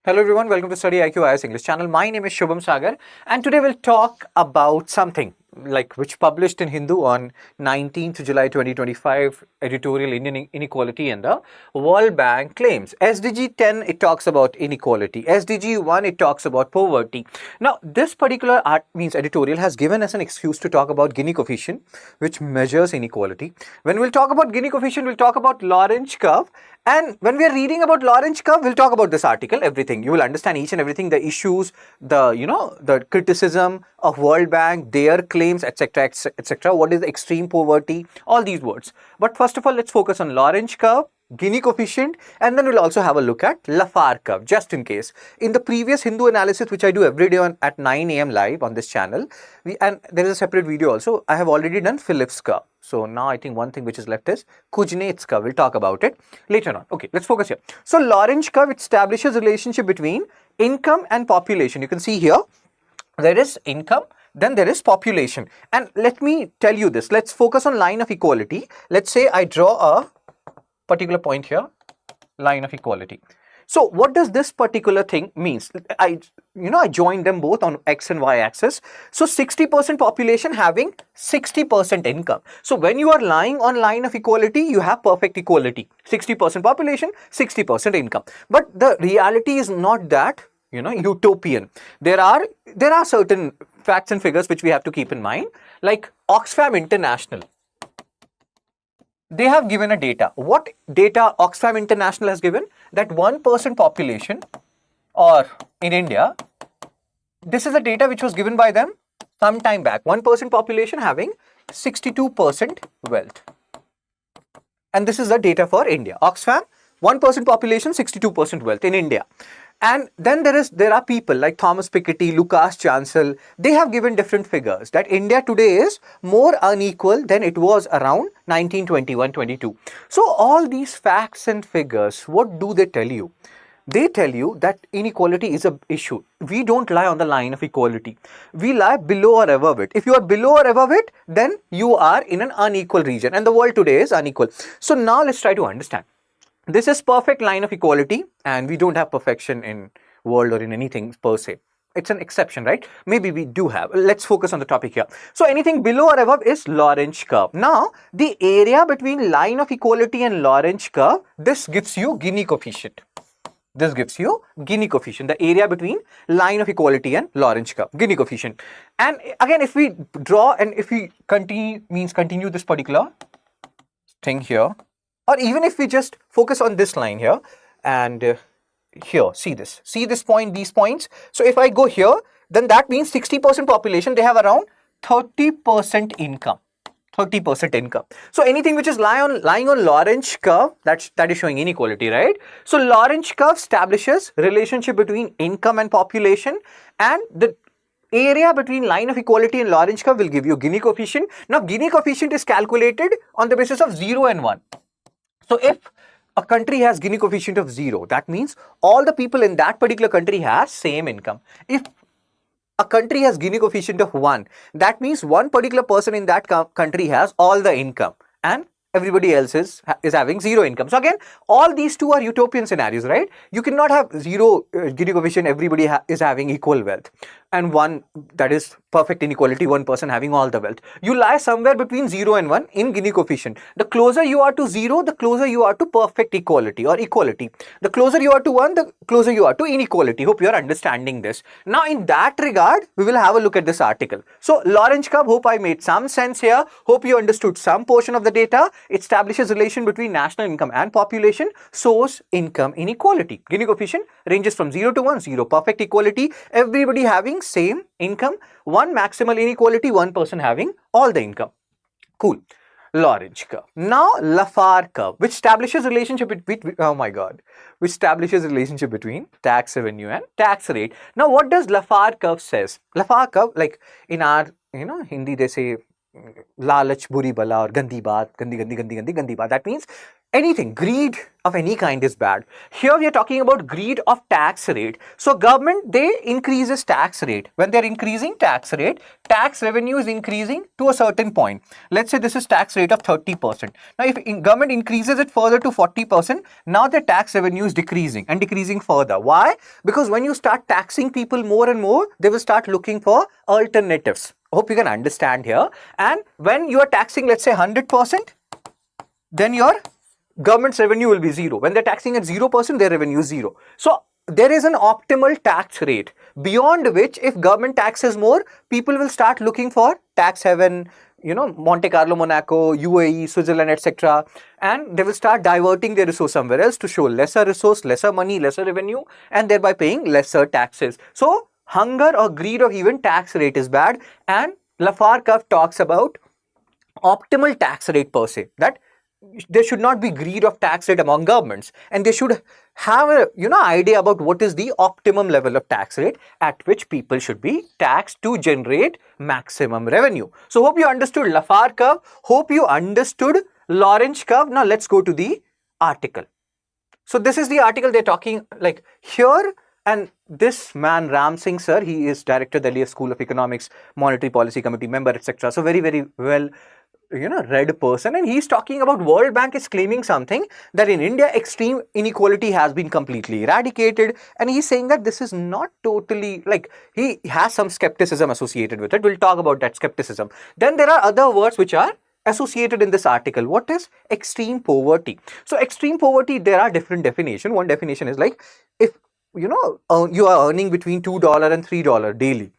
Hello everyone, welcome to StudyIQ IAS English channel. My name is Shubham Sagar and today we'll talk about something which published in Hindu on 19th July 2025, editorial Indian inequality and the World Bank claims. SDG 10 it talks about inequality. SDG 1 it talks about poverty. Now this particular editorial has given us an excuse to talk about Gini coefficient which measures inequality. When we'll talk about Gini coefficient, we'll talk about Lorenz curve. And when we are reading about Lorenz curve, we'll talk about this article, everything. You will understand each and everything, the issues, the criticism of World Bank, their claims, etc., etc. What is the extreme poverty? All these words. But first of all, let's focus on Lorenz curve, Gini coefficient, and then we'll also have a look at Lafar curve, just in case. In the previous Hindu analysis, which I do every day at 9 a.m. live on this channel, and there is a separate video also, I have already done Phillips curve. So now I think one thing which is left is Kuznets curve. We'll talk about it later on. Okay, let's focus here. So Lorenz curve establishes a relationship between income and population. You can see here, there is income, then there is population. And let me tell you this. Let's focus on line of equality. Let's say I draw a particular point here, line of equality. So what does this particular thing means? I joined them both on X and Y axis. So 60% population having 60% income. So when you are lying on line of equality, you have perfect equality. 60% population, 60% income. But the reality is not that, utopian. There are certain facts and figures which we have to keep in mind, like Oxfam International. They have given a data. What data Oxfam International has given? That 1% population, or in India, this is a data which was given by them some time back. 1% population having 62% wealth. And this is the data for India. Oxfam, 1% population, 62% wealth in India. And then there are people like Thomas Piketty, Lucas Chancel. They have given different figures that India today is more unequal than it was around 1921-22. So all these facts and figures, what do they tell you? They tell you that inequality is an issue. We don't lie on the line of equality. We lie below or above it. If you are below or above it, then you are in an unequal region. And the world today is unequal. So now let's try to understand. This is perfect line of equality, and we don't have perfection in world or in anything per se. It's an exception, right? Maybe we do have. Let's focus on the topic here. So anything below or above is Lorenz curve. Now, the area between line of equality and Lorenz curve, this gives you Gini coefficient. This gives you Gini coefficient, the area between line of equality and Lorenz curve, Gini coefficient. And again, if we draw and if we continue this particular thing here, or even if we just focus on this line here and here, see this point, these points. So if I go here, then that means 60% population, they have around 30% income. 30% income. So anything which is lying on Lorenz curve, that is showing inequality, right? So Lorenz curve establishes relationship between income and population, and the area between line of equality and Lorenz curve will give you Gini coefficient. Now Gini coefficient is calculated on the basis of 0 and 1. So if a country has Gini coefficient of 0, that means all the people in that particular country has same income. If a country has Gini coefficient of 1, that means one particular person in that country has all the income and everybody else is having 0 income. So again, all these two are utopian scenarios, right? You cannot have 0 Gini coefficient, everybody is having equal wealth, and one that is perfect inequality, one person having all the wealth. You lie somewhere between 0 and 1 in Gini coefficient. The closer you are to 0, the closer you are to perfect equality or equality. The closer you are to 1, the closer you are to inequality. Hope you are understanding this. Now in that regard, we will have a look at this article. So Lorenz curve, hope I made some sense here. Hope you understood some portion of the data. It establishes relation between national income and population, source income inequality. Gini coefficient ranges from 0 to 1, 0 perfect equality, everybody having same income, 1 maximal inequality, one person having all the income. Cool. Lorenz curve. Now Lafar curve, which establishes relationship between, which establishes relationship between tax revenue and tax rate. Now what does Lafar curve says? Lafar curve, like in our Hindi they say lalach buri bala or gandi baat, gandi baat. That means anything, greed of any kind is bad. Here we are talking about greed of tax rate. So government, they increases tax rate. When they're increasing tax rate, tax revenue is increasing to a certain point. Let's say this is tax rate of 30%. Now if government increases it further to 40%, now the tax revenue is decreasing and decreasing further. Why? Because when you start taxing people more and more, they will start looking for alternatives. Hope you can understand here. And when you are taxing, let's say 100%, then your government's revenue will be zero. When they're taxing at 0%, their revenue is zero. So there is an optimal tax rate beyond which if government taxes more, people will start looking for tax haven, Monte Carlo, Monaco, UAE, Switzerland, etc. And they will start diverting their resource somewhere else to show lesser resource, lesser money, lesser revenue, and thereby paying lesser taxes. So hunger or greed of even tax rate is bad. And Lafar curve talks about optimal tax rate per se, that there should not be greed of tax rate among governments, and they should have a idea about what is the optimum level of tax rate at which people should be taxed to generate maximum revenue. So hope you understood Lafar curve, hope you understood Lorenz curve. Now let's go to the article. So this is the article they're talking like here, and this man Ram Singh sir, he is director Delhi School of Economics, Monetary Policy Committee member, etc. So very, very well read person, and he's talking about World Bank is claiming something that in India extreme inequality has been completely eradicated, and he's saying that this is not totally, like, he has some skepticism associated with it. We'll talk about that skepticism. Then there are other words which are associated in this article. What is extreme poverty? So extreme poverty, there are different definitions. One definition is like, if you are earning between $2 and $3 daily,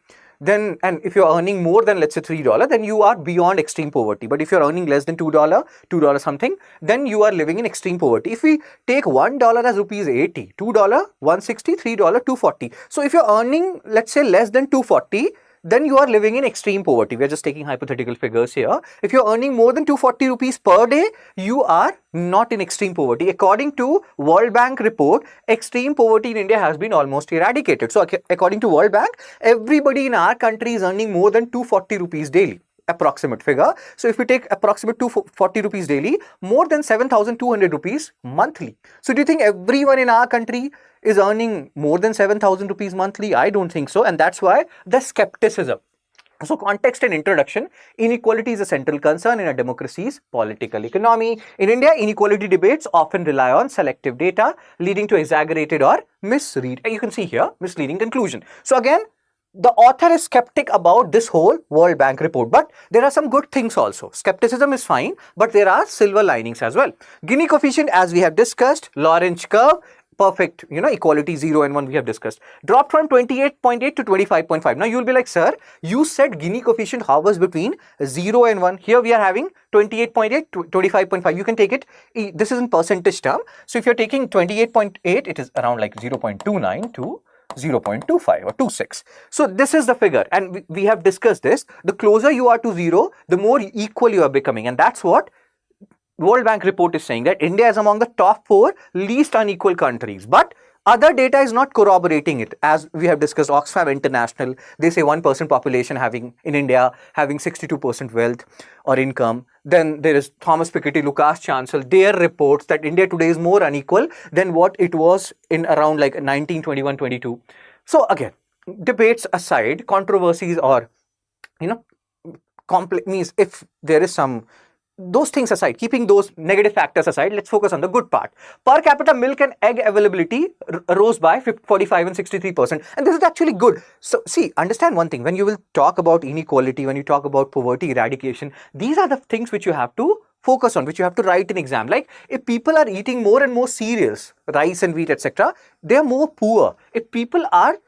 then, and if you're earning more than, let's say, $3, then you are beyond extreme poverty. But if you're earning less than $2 something, then you are living in extreme poverty. If we take $1 as rupees 80, $2 160, $3 240. So if you're earning, let's say, less than 240, then you are living in extreme poverty. We are just taking hypothetical figures here. If you're earning more than 240 rupees per day, you are not in extreme poverty. According to World Bank report, extreme poverty in India has been almost eradicated. So according to World Bank, everybody in our country is earning more than 240 rupees daily. Approximate figure. So if we take approximate 240 rupees daily, more than 7,200 rupees monthly. So do you think everyone in our country is earning more than 7,000 rupees monthly? I don't think so. And that's why the skepticism. So context and introduction. Inequality is a central concern in a democracy's political economy. In India, inequality debates often rely on selective data, leading to exaggerated or misread. And you can see here, misleading conclusion. So again, the author is skeptic about this whole World Bank report, but there are some good things also. Skepticism is fine, but there are silver linings as well. Gini coefficient, as we have discussed, Lorenz curve, perfect, equality 0 and 1 we have discussed. Dropped from 28.8 to 25.5. Now you'll be like, sir, you said Gini coefficient hovers between 0 and 1. Here we are having 28.8 to 25.5. You can take it, this is in percentage term. So if you're taking 28.8, it is around like 0.29 to 0.25 or 26. So this is the figure, and we have discussed this. The closer you are to 0, the more equal you are becoming, and that's what World Bank report is saying, that India is among the top 4 least unequal countries. But other data is not corroborating it. As we have discussed, Oxfam International, they say 1% population in India having 62% wealth or income. Then there is Thomas Piketty, Lucas Chancel, their reports that India today is more unequal than what it was in around like 1921-22. So again, debates aside, controversies or, means if there is some, those things aside, keeping those negative factors aside, let's focus on the good part. Per capita milk and egg availability rose by 45 and 63%. And this is actually good. So see, understand one thing. When you will talk about inequality, when you talk about poverty eradication, these are the things which you have to focus on, which you have to write in exam. Like if people are eating more and more cereals, rice and wheat, etc., they are more poor. If people are,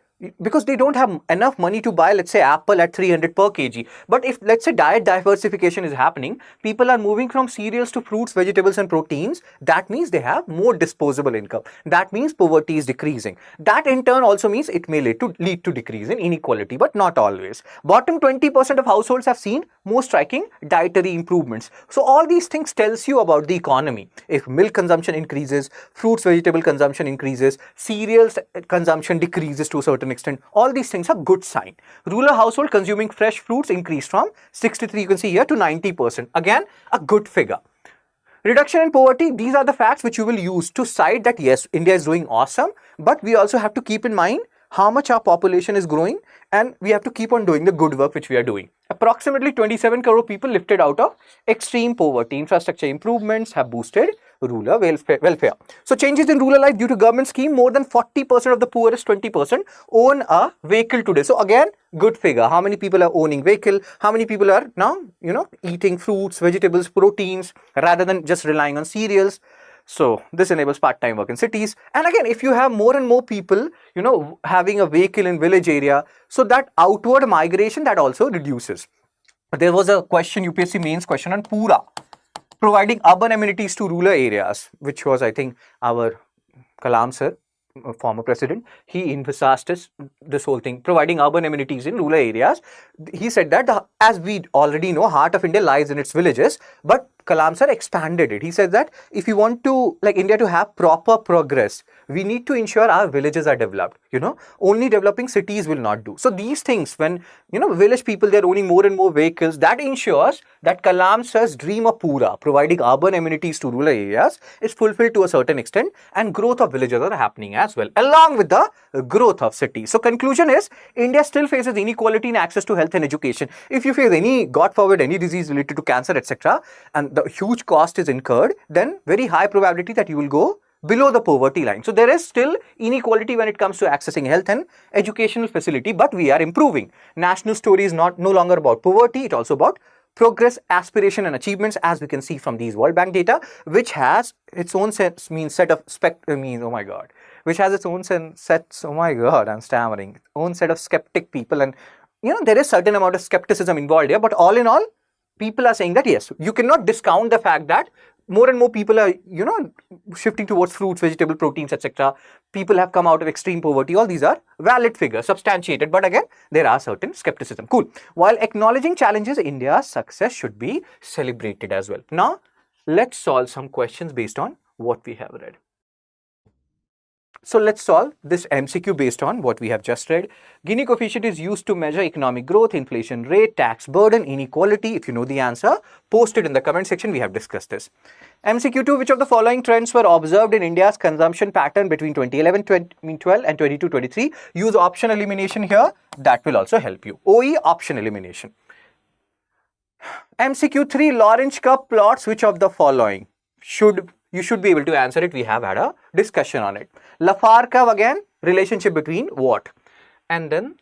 because they don't have enough money to buy, let's say, apple at 300 per kg. But if, let's say, diet diversification is happening, people are moving from cereals to fruits, vegetables and proteins. That means they have more disposable income. That means poverty is decreasing. That in turn also means it may lead to decrease in inequality, but not always. Bottom 20% of households have seen more striking dietary improvements. So all these things tells you about the economy. If milk consumption increases, fruits, vegetable consumption increases, cereals consumption decreases to a certain extent, all these things are good sign. Rural household consuming fresh fruits increased from 63, you can see here, to 90%. Again, a good figure. Reduction in poverty, these are the facts which you will use to cite that yes, India is doing awesome, but we also have to keep in mind how much our population is growing, and we have to keep on doing the good work which we are doing. Approximately 27 crore people lifted out of extreme poverty. Infrastructure improvements have boosted rural welfare. So changes in rural life due to government scheme, more than 40% of the poorest 20% own a vehicle today. So again, good figure. How many people are owning vehicle? How many people are now, eating fruits, vegetables, proteins rather than just relying on cereals? So this enables part-time work in cities. And again, if you have more and more people, having a vehicle in village area, so that outward migration, that also reduces. There was a question, UPSC mains question on Pura, providing urban amenities to rural areas, which was, I think, our Kalam sir, former president, he emphasized this whole thing, providing urban amenities in rural areas. He said that, as we already know, heart of India lies in its villages, but Kalam sir expanded it. He said that if you want to, India to have proper progress, we need to ensure our villages are developed. Only developing cities will not do. So these things, when, village people, they're owning more and more vehicles, that ensures that Kalam sir's dream of Pura, providing urban amenities to rural areas, is fulfilled to a certain extent, and growth of villages are happening as well, along with the growth of cities. So conclusion is, India still faces inequality in access to health and education. If you face any, God forbid, any disease related to cancer, etc., and the huge cost is incurred, then very high probability that you will go below the poverty line. So there is still inequality when it comes to accessing health and educational facility, but we are improving. National story is no longer about poverty, it's also about progress, aspiration and achievements, as we can see from these World Bank data, which has its own set of which has its own sets, I'm stammering, own set of skeptic people, and there is certain amount of skepticism involved here, but all in all, people are saying that yes, you cannot discount the fact that more and more people are, shifting towards fruits, vegetable, proteins, etc. People have come out of extreme poverty. All these are valid figures, substantiated. But again, there are certain skepticism. Cool. While acknowledging challenges, India's success should be celebrated as well. Now, let's solve some questions based on what we have read. So let's solve this MCQ based on what we have just read. Gini coefficient is used to measure economic growth, inflation rate, tax burden, inequality. If you know the answer, post it in the comment section. We have discussed this. MCQ 2, which of the following trends were observed in India's consumption pattern between 2012 and 22-23? Use option elimination here. That will also help you. OE, option elimination. MCQ 3, Lorenz curve plots which of the following? You should be able to answer it. We have had a discussion on it. Lafar curve, again, relationship between what? And then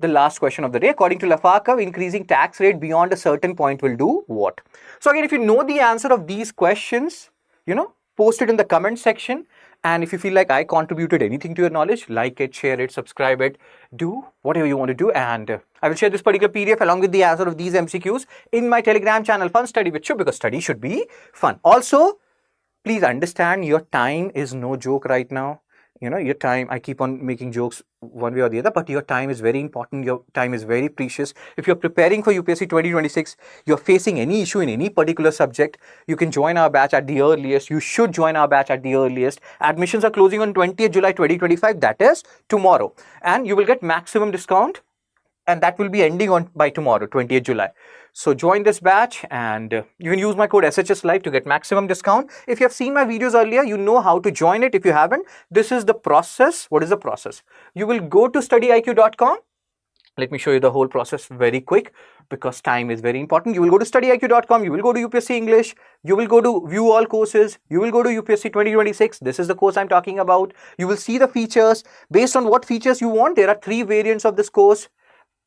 the last question of the day, according to Lafar curve, increasing tax rate beyond a certain point will do what? So again, if you know the answer of these questions, post it in the comment section. And if you feel like I contributed anything to your knowledge, like it, share it, subscribe it, do whatever you want to do. And I will share this particular PDF along with the answer of these MCQs in my Telegram channel, Fun Study with Shub, because study should be fun. Also, please understand, your time is no joke right now. Your time, I keep on making jokes one way or the other, but your time is very important. Your time is very precious. If you're preparing for UPSC 2026, you're facing any issue in any particular subject, you can join our batch at the earliest. You should join our batch at the earliest. Admissions are closing on 20th July 2025. That is tomorrow. And you will get maximum discount. And that will be ending by tomorrow, 20th July. So join this batch, and you can use my code SHS Live to get maximum discount. If you have seen my videos earlier, you know how to join it. If you haven't, this is the process. What is the process? You will go to StudyIQ.com. Let me show you the whole process very quick, because time is very important. You will go to StudyIQ.com. You will go to UPSC English. You will go to view all courses. You will go to UPSC 2026. This is the course I'm talking about. You will see the features. Based on what features you want, there are 3 variants of this course.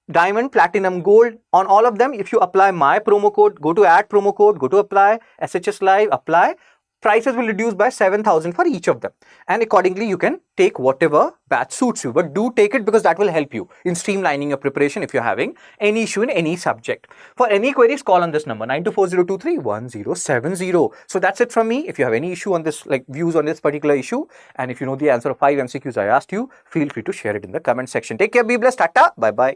Diamond, Platinum, Gold. On all of them, if you apply my promo code, go to add promo code, go to apply, SHS Live, apply, prices will reduce by 7,000 for each of them. And accordingly, you can take whatever batch suits you. But do take it, because that will help you in streamlining your preparation if you're having any issue in any subject. For any queries, call on this number, 9240231070. So that's it from me. If you have any issue on this, views on this particular issue, and if you know the answer of 5 MCQs I asked you, feel free to share it in the comment section. Take care, be blessed, tata, bye-bye.